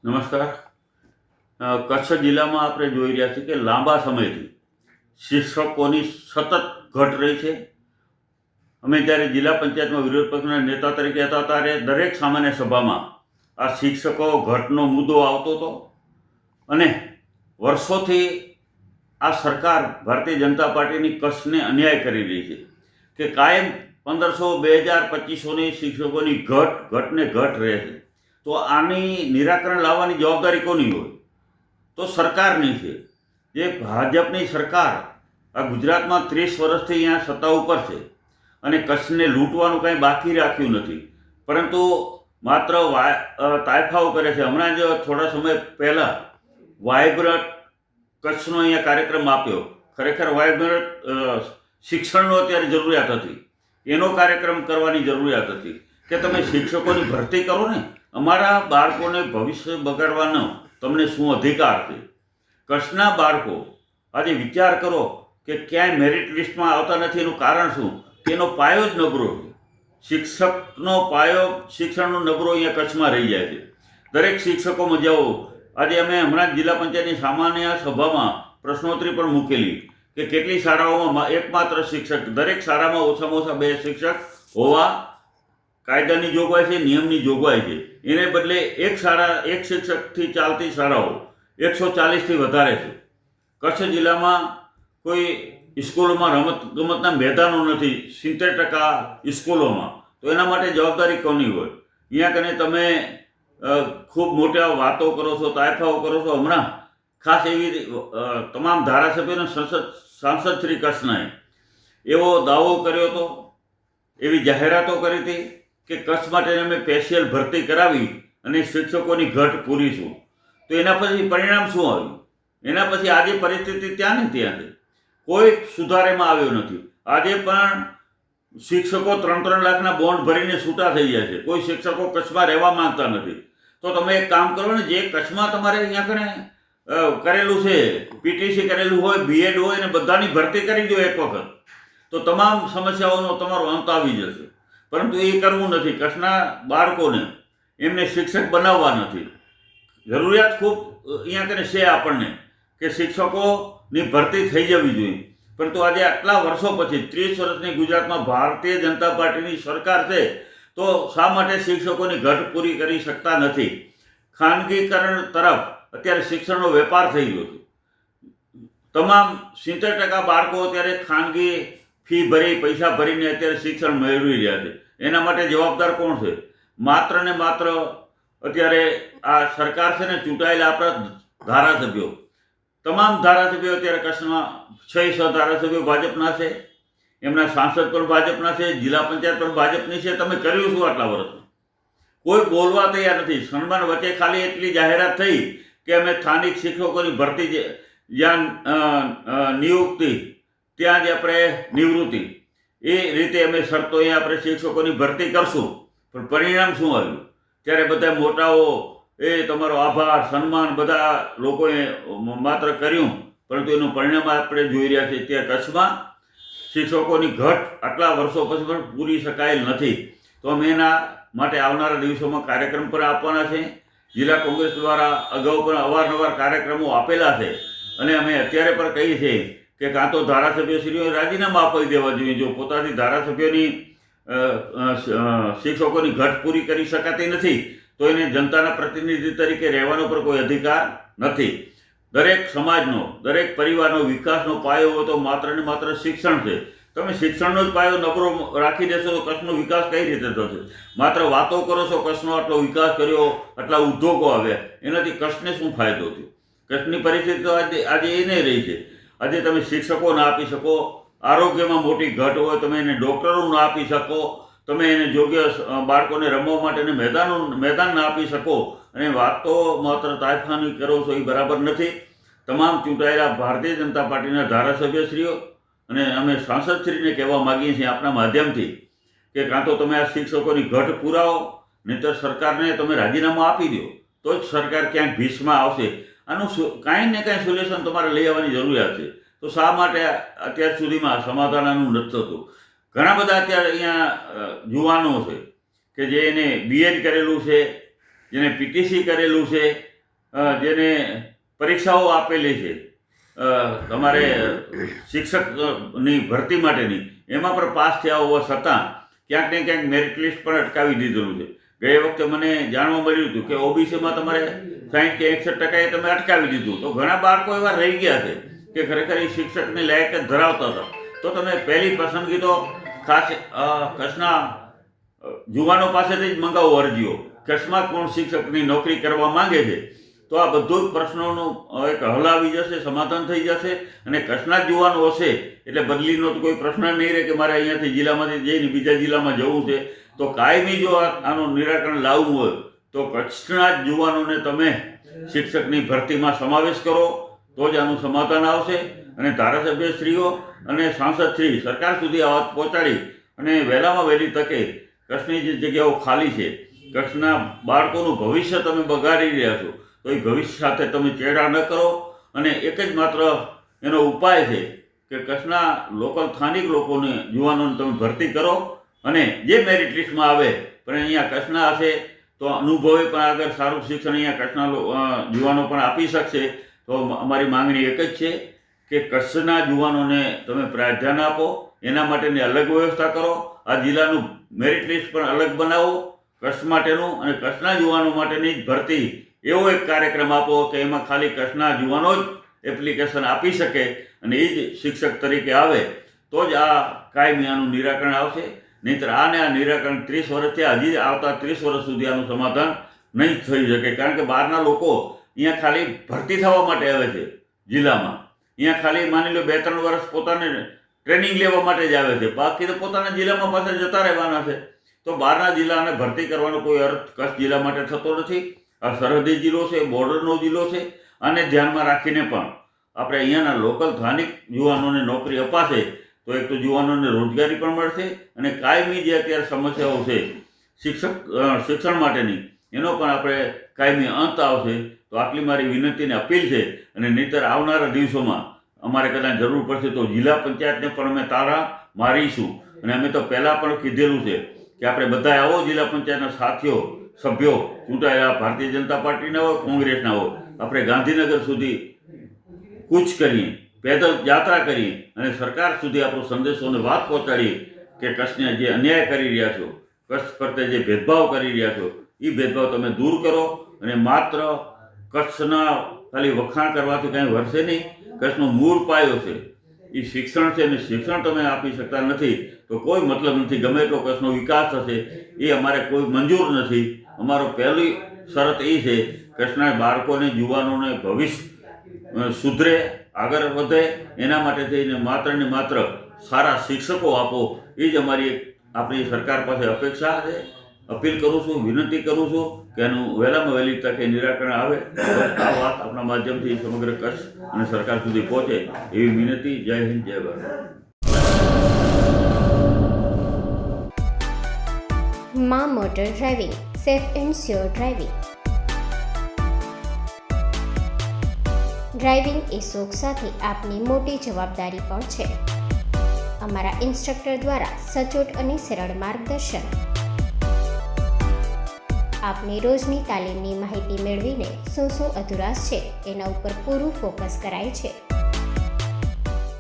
નમસ્કાર. કચ્છ જિલ્લામાં આપણે જોઈ રહ્યા છીએ કે લાંબા સમયથી શિક્ષકોની સતત ઘટ રહી છે. અમે જ્યારે જિલ્લા પંચાયતમાં વિરોધ પક્ષના નેતા તરીકે હતા ત્યારે દરેક સામાન્ય સભામાં આ શિક્ષકો ઘટનો મુદ્દો આવતો હતો અને વર્ષોથી આ સરકાર ભારતીય જનતા પાર્ટીની કચ્છને અન્યાય કરી રહી છે કે કાયમ 1500, 2000, 2500ની શિક્ષકોની ઘટને ઘટ રહે છે. તો આની નિરાકરણ લાવવાની જવાબદારી કોની હોય? તો સરકારની છે. જે ભાજપની સરકાર આ ગુજરાતમાં 30 વર્ષથી અહીંયા સત્તા ઉપર છે અને કચ્છને લૂંટવાનું કાંઈ બાકી રાખ્યું નથી, પરંતુ માત્ર તાયફાઓ કરે છે. હમણાં જ થોડા સમય પહેલાં વાઇબ્રન્ટ કચ્છનો અહીંયા કાર્યક્રમ આપ્યો. ખરેખર વાઇબ્રન્ટ શિક્ષણનો અત્યારે જરૂરિયાત હતી, એનો કાર્યક્રમ કરવાની જરૂરિયાત હતી કે તમે શિક્ષકોની ભરતી કરો ને. અમારા બાળકોને ભવિષ્ય બગાડવાનો તમને શું અધિકાર છે? કચ્છના બાળકો આજે વિચાર કરો કે ક્યાંય મેરિટ લિસ્ટમાં આવતા નથી. એનું કારણ શું? એનો પાયો જ નબળો છે. શિક્ષકનો પાયો, શિક્ષણનો નબળો અહીંયા કચ્છમાં રહી જાય છે. દરેક શિક્ષકોમાં જાઓ. આજે અમે હમણાં જ જિલ્લા પંચાયતની સામાન્ય સભામાં પ્રશ્નોત્તરી પણ મૂકેલી કે કેટલી શાળાઓમાં એકમાત્ર શિક્ષક, દરેક શાળામાં ઓછામાં ઓછા 2 શિક્ષક હોવા કાયદાની જોગવાઈ છે, નિયમની જોગવાઈ છે. એને બદલે એક શિક્ષકથી ચાલતી શાળાઓ 140થી વધારે છે. કચ્છ જિલ્લામાં કોઈ સ્કૂલોમાં રમતગમતના મેદાનો નથી, 70% સ્કૂલોમાં. તો એના માટે જવાબદારી કોની હોય? અહીંયા કને તમે ખૂબ મોટા વાતો કરો છો, તાયફાઓ કરો છો. હમણાં ખાસ એવી તમામ ધારાસભ્યોને સાંસદ શ્રી કચ્છનાએ એવો દાવો કર્યો હતો, એવી જાહેરાતો કરી હતી કે કચ્છ માટે અમે સ્પેશિયલ ભરતી કરાવી અને શિક્ષકોની ઘટ પૂરીશું. તો એના પછી પરિણામ શું આવ્યું? એના પછી આજે પરિસ્થિતિ ત્યાં ને ત્યાં છે. કોઈ સુધારેમાં આવ્યો નથી. આજે પણ શિક્ષકો 3-3 લાખના બોન્ડ ભરીને છૂટા થઈ જાય છે. કોઈ શિક્ષકો કચ્છમાં રહેવા માંગતા નથી. તો તમે એક કામ કરો ને, જે કચ્છમાં તમારે અહીંયા કણે કરેલું છે, પીટીસી કરેલું હોય, બીએડ હોય, અને બધાની ભરતી કરી દો એક વખત, તો તમામ સમસ્યાઓનો તમારો અંત આવી જશે. પરંતુ એ કરવું નથી. કચ્છના બાળકોને એમને શિક્ષક બનાવવા નથી. જરૂરિયાત ખૂબ અહીંયા કને છે આપણને કે શિક્ષકોની ભરતી થઈ જવી જોઈએ. પરંતુ આજે આટલા વર્ષો પછી 30 વર્ષની ગુજરાતમાં ભારતીય જનતા પાર્ટીની સરકાર છે, તો શા માટે શિક્ષકોની ઘટ પૂરી કરી શકતા નથી? ખાનગીકરણ તરફ અત્યારે શિક્ષણનો વેપાર થઈ ગયો છે. તમામ 70% બાળકો અત્યારે ખાનગી ફી ભરી, પૈસા ભરીને અત્યારે શિક્ષણ મેળવી રહ્યા છે. એના માટે જવાબદાર કોણ છે? માત્ર ને માત્ર અત્યારે આ સરકાર છે ને, ચૂંટાયેલા આપણા ધારાસભ્યો. તમામ ધારાસભ્યો અત્યારે કચ્છમાં 6 ધારાસભ્યો ભાજપના છે, એમના સાંસદ પણ ભાજપના છે, જિલ્લા પંચાયત પણ ભાજપની છે. તમે કર્યું શું આટલા વર્ષમાં? કોઈ બોલવા તૈયાર નથી. સન્માન વચ્ચે ખાલી એટલી જાહેરાત થઈ કે અમે સ્થાનિક શિક્ષકોની ભરતી, જ્યાં નિયુક્તિ ત્યાં જ આપણે નિવૃત્તિ, એ રીતે અમે શરતો અહીંયા આપણે શિક્ષકોની ભરતી કરશું. પણ પરિણામ શું આવ્યું? ત્યારે બધા મોટાઓ એ તમારો આભાર, સન્માન બધા લોકોએ માત્ર કર્યું, પરંતુ એનું પરિણામ આપણે જોઈ રહ્યા છીએ. ત્યાં કચ્છમાં શિક્ષકોની ઘટ આટલા વર્ષો પછી પણ પૂરી શકાયેલ નથી. તો અમે એના માટે આવનારા દિવસોમાં કાર્યક્રમ પણ આપવાના છે. જિલ્લા કોંગ્રેસ દ્વારા અગાઉ પણ અવારનવાર કાર્યક્રમો આપેલા છે અને અમે અત્યારે પણ કહીએ છીએ કે કાં તો ધારાસભ્યશ્રીઓએ રાજીનામા આપી દેવા જોઈએ. જો પોતાની ધારાસભ્યોની શિક્ષકોની ઘટ પૂરી કરી શકાતી નથી, તો એને જનતાના પ્રતિનિધિ તરીકે રહેવાનો પર કોઈ અધિકાર નથી. દરેક સમાજનો, દરેક પરિવારનો વિકાસનો પાયો હોય તો માત્ર ને માત્ર શિક્ષણ છે. તમે શિક્ષણનો જ પાયો નબળો રાખી દેશો તો કચ્છનો વિકાસ કઈ રીતે થશે? માત્ર વાતો કરો છો, કચ્છનો આટલો વિકાસ કર્યો, આટલા ઉદ્યોગો આવ્યા, એનાથી કચ્છને શું ફાયદો થયો? કચ્છની પરિસ્થિતિ તો આજે એ નહીં રહી છે. આજે તમે શિક્ષકો ના આપી શકો, આરોગ્યમાં મોટી ઘટ હોય, તમે એને ડૉક્ટરો ના આપી શકો, તમે એને યોગ્ય બાળકોને રમવા માટેને મેદાન ના આપી શકો, અને વાતો માત્ર તાયફાની કરો છો, એ બરાબર નથી. તમામ ચૂંટાયેલા ભારતીય જનતા પાર્ટીના ધારાસભ્યશ્રીઓ અને અમે સાંસદશ્રીને કહેવા માગીએ છીએ આપણા માધ્યમથી કે કાં તો તમે આ શિક્ષકોની ઘટ પુરાવો, નહીંતર સરકારને તમે રાજીનામું આપી દો, તો જ સરકાર ક્યાંક ભીષમાં આવશે. આનું કાંઈ ને કાંઈ સોલ્યુશન તમારે લઈ આવવાની જરૂરિયાત છે. તો શા માટે અત્યાર સુધીમાં સમાધાન આનું નથી થતું? ઘણા બધા અત્યારે અહીંયા યુવાનો છે કે જેને બીએડ કરેલું છે, જેને પીટીસી કરેલું છે, જેને પરીક્ષાઓ આપેલી છે તમારે શિક્ષકની ભરતી માટેની, એમાં પણ પાસ થયા હોવા છતાં ક્યાંક ને ક્યાંક મેરિટ લિસ્ટ પણ અટકાવી દીધેલું છે. ગઈ વખતે મને જાણવા મળ્યું હતું કે ઓબીસીમાં તમારે 60 કે 61% તમે અટકાવી દીધું. તો ઘણા બાળકો એવા રહી ગયા છે કે ખરેખર એ શિક્ષકની લાયકાત ધરાવતા હતા. તો તમે પહેલી પસંદગી તો ખાસ કચ્છના યુવાનો પાસેથી જ મંગાવો અરજીઓ. કચ્છમાં કોણ શિક્ષકની નોકરી કરવા માંગે છે, તો આ બધું જ પ્રશ્નોનું એક હલ આવી જશે, સમાધાન થઈ જશે. અને કચ્છના જ યુવાનો હશે એટલે બદલીનો તો કોઈ પ્રશ્ન નહીં રહે કે મારે અહીંયાથી જિલ્લામાંથી જઈને બીજા જિલ્લામાં જવું છે. તો કાયમી જો આનું નિરાકરણ લાવવું હોય તો કચ્છના જ યુવાનોને તમે શિક્ષકની ભરતીમાં સમાવેશ કરો, તો જ આનું સમાધાન આવશે. અને ધારાસભ્યશ્રીઓ અને સાંસદશ્રી સરકાર સુધી આ વાત પહોંચાડી અને વહેલામાં વહેલી તકે કચ્છની જે જગ્યાઓ ખાલી છે, કચ્છના બાળકોનું ભવિષ્ય તમે બગાડી રહ્યા છો, તો એ ભવિષ્ય સાથે તમે ચેડા ન કરો. અને એક જ માત્ર એનો ઉપાય છે કે કચ્છના લોકલ સ્થાનિક લોકોને, યુવાનોને તમે ભરતી કરો. અને જે મેરિટ લિસ્ટમાં આવે પણ અહીંયા કચ્છના હશે તો અનુભવે પણ આગળ સારું શિક્ષણ અહીંયા કચ્છના યુવાનો પણ આપી શકશે. તો અમારી માંગણી એક જ છે કે કચ્છના યુવાનોને તમે પ્રાધાન્ય આપો, એના માટેની અલગ વ્યવસ્થા કરો. આ જિલ્લાનું મેરિટ લિસ્ટ પણ અલગ બનાવો કચ્છ માટેનું, અને કચ્છના યુવાનો માટેની જ ભરતી એવો એક કાર્યક્રમ આપો કે એમાં ખાલી કચ્છના યુવાનો જ એપ્લિકેશન આપી શકે અને એ જ શિક્ષક તરીકે આવે, તો જ આ કાયમી આનું નિરાકરણ આવશે. નહીંતર આ નિરાકરણ 30 વર્ષ થયા, હજી આવતા 30 વર્ષ સુધી આનું સમાધાન નહીં થઈ શકે. કારણ કે બહારના લોકો અહીંયા ખાલી ભરતી થવા માટે આવે છે જિલ્લામાં. અહીંયા ખાલી માની લો 2-3 વર્ષ પોતાને ટ્રેનિંગ લેવા માટે જ આવે છે, બાકી તો પોતાના જિલ્લામાં પાછા જતા રહેવાના છે. તો બહારના જિલ્લાને ભરતી કરવાનો કોઈ અર્થ કચ્છ જિલ્લા માટે થતો નથી. આ સરહદી જિલ્લો છે, બોર્ડરનો જિલ્લો છે. આને ધ્યાનમાં રાખીને પણ આપણે અહીંયાના લોકલ સ્થાનિક યુવાનોને નોકરી અપાશે તો એક તો યુવાનોને રોજગારી પણ મળશે અને કાયમી જે અત્યારે સમસ્યાઓ છે શિક્ષણ માટેની, એનો પણ આપણે કાયમી અંત આવશે. તો આટલી મારી વિનંતીને અપીલ છે. અને નહીંતર આવનારા દિવસોમાં અમારે કદાચ જરૂર પડશે તો જિલ્લા પંચાયતને પણ અમે તાળા મારીશું. અને અમે તો પહેલાં પણ કીધેલું છે કે આપણે બધા આવો જિલ્લા પંચાયતના સાથીઓ, સભ્યો ચૂંટાયેલા ભારતીય જનતા પાર્ટીના હોય, કોંગ્રેસના હોય, આપણે ગાંધીનગર સુધી કૂચ કરીએ, પેદલ યાત્રા કરીએ અને સરકાર સુધી આપણો સંદેશો અને વાત પહોંચાડીએ કે કચ્છને જે અન્યાય કરી રહ્યા છો, કચ્છ પ્રત્યે જે ભેદભાવ કરી રહ્યા છો, એ ભેદભાવ તમે દૂર કરો. અને માત્ર કચ્છના ખાલી વખાણ કરવાથી કાંઈ વરસે નહીં. કચ્છનો મૂળ પાયો છે એ શિક્ષણ છે, અને શિક્ષણ તમે આપી શકતા નથી તો કોઈ મતલબ નથી. ગમે એટલો કચ્છનો વિકાસ થશે એ અમારે કોઈ મંજૂર નથી. અમારો પહેલી શરત એ છે કચ્છના બાળકોને, યુવાનોને ભવિષ્ય સુધરે, આગળ વધે, એના માટે થઈને માત્ર ને માત્ર સારા શિક્ષકો આપો. એ જ અમારી આપણી સરકાર પાસે અપેક્ષા છે. અપીલ કરું છું, વિનંતી કરું છું કે એનું વહેલામાં વહેલી તકે નિરાકરણ આવે. આ વાત આપણા માધ્યમથી સમગ્ર કચ્છ અને સરકાર સુધી પહોંચે એવી વિનંતી. જય હિન્દ, જય ભારત. માં motor driving, safe and sure driving. Driving એ શોખ સાથે આપની મોટી જવાબદારી પણ છે. અમારા ઇન્સ્ટ્રક્ટર દ્વારા સચોટ અને સરળ માર્ગદર્શન. આપની રોજની તાલીમની માહિતી મેળવીને શું અધુરાશ છે એના ઉપર પૂરું ફોકસ કરાય છે.